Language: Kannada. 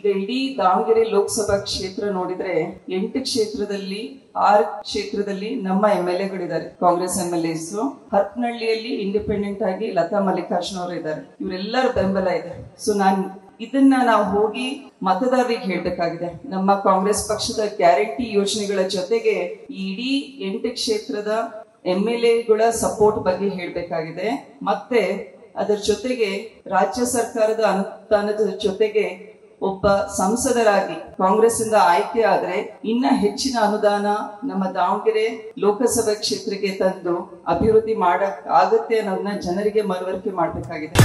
ಈಗ ಇಡೀ ದಾವಣಗೆರೆ ಲೋಕಸಭಾ ಕ್ಷೇತ್ರ ನೋಡಿದ್ರೆ 8 ಕ್ಷೇತ್ರದಲ್ಲಿ 6 ಕ್ಷೇತ್ರದಲ್ಲಿ ನಮ್ಮ MLA ಗಳಿದ್ದಾರೆ, ಕಾಂಗ್ರೆಸ್ MLAs. ಹರಪನಹಳ್ಳಿಯಲ್ಲಿ ಇಂಡಿಪೆಂಡೆಂಟ್ ಆಗಿ ಲತಾ ಮಲ್ಲಿಕಾರ್ಜುನ್ ಅವರು ಇದ್ದಾರೆ. ಇವರೆಲ್ಲರ ಬೆಂಬಲ ಇದೆ. ಸೊ ಇದನ್ನ ನಾವು ಹೋಗಿ ಮತದಾರರಿಗೆ ಹೇಳ್ಬೇಕಾಗಿದೆ. ನಮ್ಮ ಕಾಂಗ್ರೆಸ್ ಪಕ್ಷದ ಗ್ಯಾರಂಟಿ ಯೋಜನೆಗಳ ಜೊತೆಗೆ ಇಡೀ 8 ಕ್ಷೇತ್ರದ MLAಗಳ ಸಪೋರ್ಟ್ ಬಗ್ಗೆ ಹೇಳ್ಬೇಕಾಗಿದೆ. ಮತ್ತೆ ಅದರ ಜೊತೆಗೆ ರಾಜ್ಯ ಸರ್ಕಾರದ ಅನುದಾನದ ಜೊತೆಗೆ ಒಬ್ಬ ಸಂಸದರಾಗಿ ಕಾಂಗ್ರೆಸ್ ಇಂದ ಆಯ್ಕೆ ಆದ್ರೆ ಇನ್ನ ಹೆಚ್ಚಿನ ಅನುದಾನ ನಮ್ಮ ದಾವಣಗೆರೆ ಲೋಕಸಭಾ ಕ್ಷೇತ್ರಕ್ಕೆ ತಂದು ಅಭಿವೃದ್ಧಿ ಮಾಡಕ್ ಆಗತ್ತೆ ಅನ್ನೋದನ್ನ ಜನರಿಗೆ ಮನವರಿಕೆ ಮಾಡ್ಬೇಕಾಗಿದೆ.